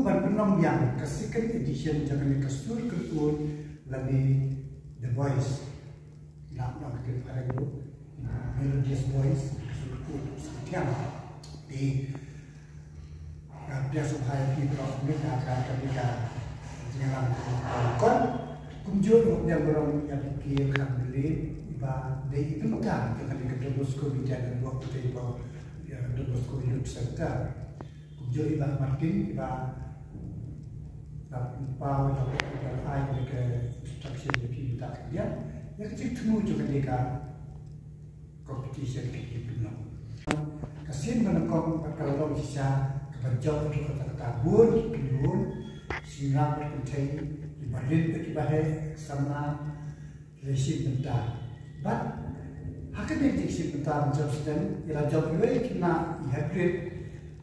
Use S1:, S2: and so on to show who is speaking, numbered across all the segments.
S1: ban penong yang ke second edition jangan ke sur ke pun lagi The Voice nak ke hari itu Melodious Voice sur ke setiap di biasa supaya kita mereka akan ketika jangan kon kunjung yang orang yang pikir kan beli iba dari itu kan ketika kita bosku bicara dua kita iba yang bosku hidup serta kunjung iba Martin iba pau yang ada ke instruction dari kita dia yang kita temu juga ketika competition kita pernah kasih menekong kalau bisa kebanjau itu kata bun pinun singa berkentai dibanding ibadah sama resim bentar but haknya resim bentar macam sedang ialah jauh lebih kena hybrid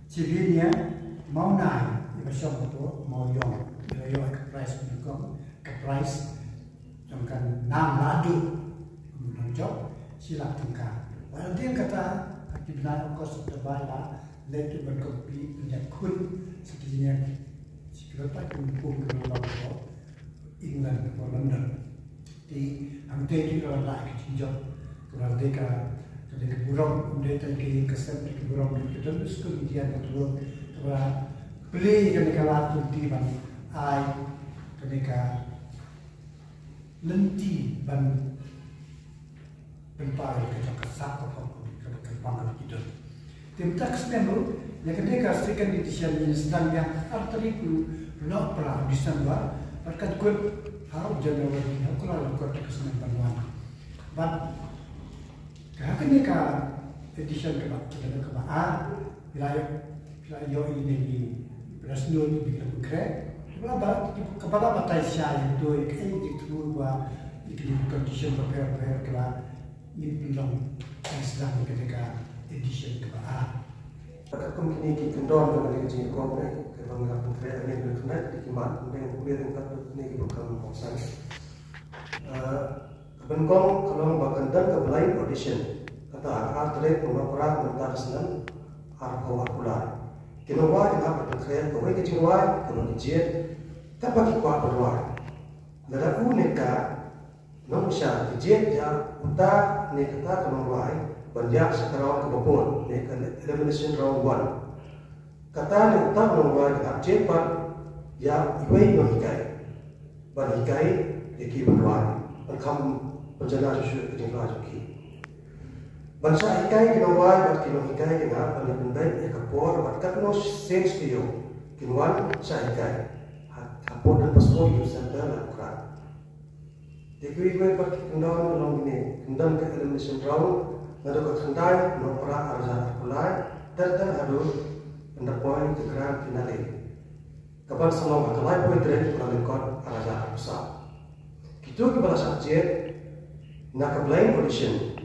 S1: cirinya mau naik ibadah itu mau yong ialah ke price menekong ke price jangan nam ladu menonjol silap tengkar walau dia kata akibat kos terbaik letu berkopi menjadi kun sekiranya sekiranya kumpul ke dalam England atau London di angka itu kalau nak kecil kalau mereka ketika burung mereka kesan ke burung ke dalam sekolah dia betul kalau beli ketika waktu di ban ai ketika lenti ban berpaling ke kesak atau ke pangkal kita. Tim tax menu yang ketika second edition yang sedang yang arteri itu belum pernah Desember berkat good how Januari aku lalu kau kesenangan penuan. But ketika edition kebaa wilayah ini di Brazil di Ukraina kepala batai saya itu itu bahwa di condition prepare kela ini belum sedang ketika edition kebaa.
S2: Aku kini kendor dengan kerja korporat kalau nggak konkret ini berkenaan di kimat dengan kemudian tak ini bukan konsen. Kebenkong kalau bahkan dan kebelain audition kata art rate menoprak mentar senang art kau akular. Kenapa yang apa konkret kau ini kerja kalau kerja tak bagi kuat berluar. Nada unika nomsha kerja ya uta ni kata kalau banyak sekarang kebun ni kan elimination round 1 kata ni tak menguai tak cepat ya ibai no hikai ban hikai iki berluar berkam berjalan susu ketinggalan joki bangsa hikai kenawai bat kino hikai kena ban bendai ya kapor bat katno sense kiyo kinwan sa hikai kapor dan paspor yu center la kra dekui gue bat kendon long ini kendon ke elimination round nado ketendai nopra arza kulai terter adu pendapoin ke grand finale kapan selama kelai poin tren kalengkot arza besar kitu ke balas jet nak blind audition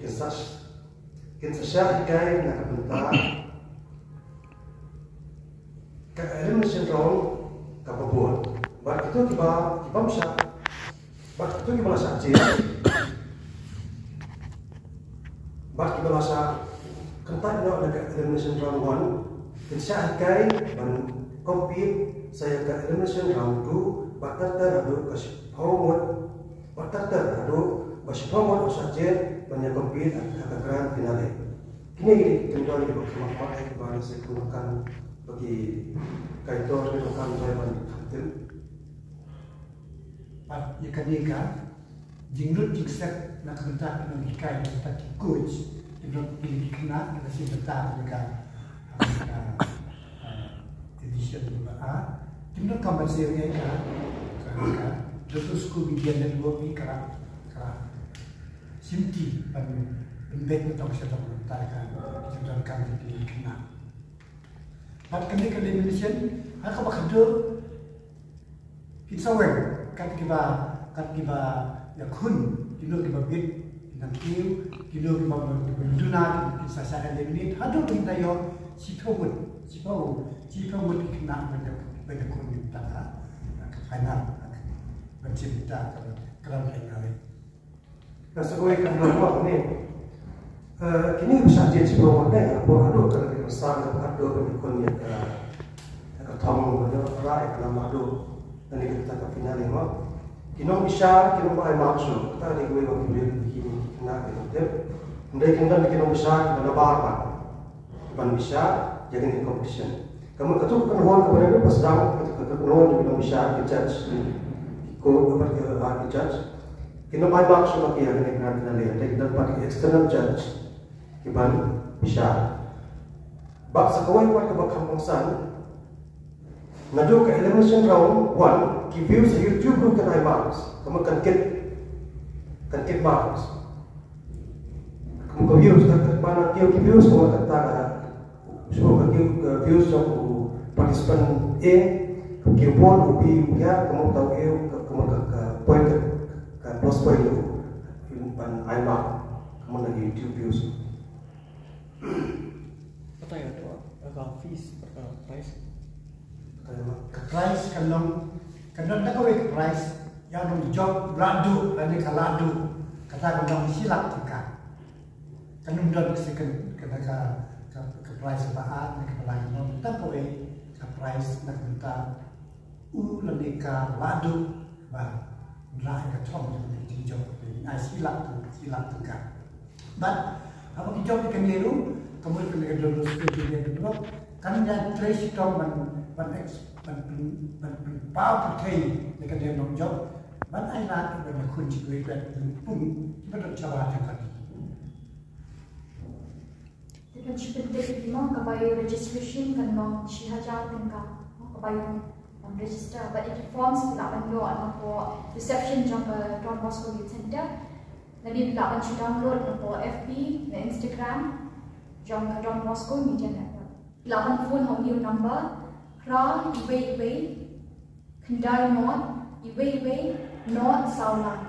S2: kinsasya ikai nak bentar ke elimination round kapabun bat kitu kiba bisa bat kitu ke balas jet Bak kita rasa kentak nak dekat elimination round 1 dan saya ikai dan compete saya ke elimination round 2 bak teradu kasih forward bak teradu kasih forward saja banyak compete ke grand finale kini tentuan ini berkemanfaat kepada saya gunakan bagi kaitor gunakan zaman hasil
S1: ya ketika jingrut jikset nak kentak dengan ikai tak coach untuk pilih kena kita sih bentar dengan edition kebaa kita komersilnya kan terus ku bikin dan dua pikir sinti pendek untuk saya bentar kan kita kan pilih kena pada ketika elimination aku bakal kita web kan kita ya kun kita bit nang kiu kita berduna kita saya eliminate hadu kita yo sipawut kena banyak kun kita ke final bercerita kalau final
S2: nah sebagai kenapa ni kini bisa jadi sebuah model apa adu kalau besar apa adu kun yang ketemu dengan rai karena madu dan kita ke final lima kinong bisa kinong ay maksud kita ni gue wakil begini kena gitu dia ndai kinong bisa kita barba ban bisa jadi competition kamu ketuk kenuan kepada pas dang kenuan kinong bisa judge ko apa ke judge kinong ay maksud lagi yang ini kena lihat kita dapat external judge kiban bisa bak sakawai buat kebakam bangsan ngadu ke elimination round 1 ki views sa YouTube group kan marks kamu kan kit marks kamu ko views kan mana ki views ko kata so ka views sa participant A ki point B ya kamu tahu kamu ka point ka plus point ban I mark kamu lagi YouTube views
S3: Pertanyaan itu apa? Fees, price?
S1: Price kanong nak kawin price yang nung job ladu, lani kaladu kata kanong silap tika kanong dah mesti kena ke price baat nak kepala nong tak kawin ke price nak minta lani kaladu bah rai ke tom jadi job ini silap tika, but apa job ikan biru kemudian kena dulu studio dulu kan dia trace tom ban power putih dekat dia nom job ban ai nak ban kunci gue dan pun betul cara tadi
S4: Dengan seperti memang kabayo registration kan nom sihaja tengka kabayo register but it forms bila ban lo atau reception jam Don Bosco Youth Center nabi bila ban download atau FB dan Instagram jam Don Bosco Media Network bila ban phone home new number Ra iwe kendai not iwe not saulan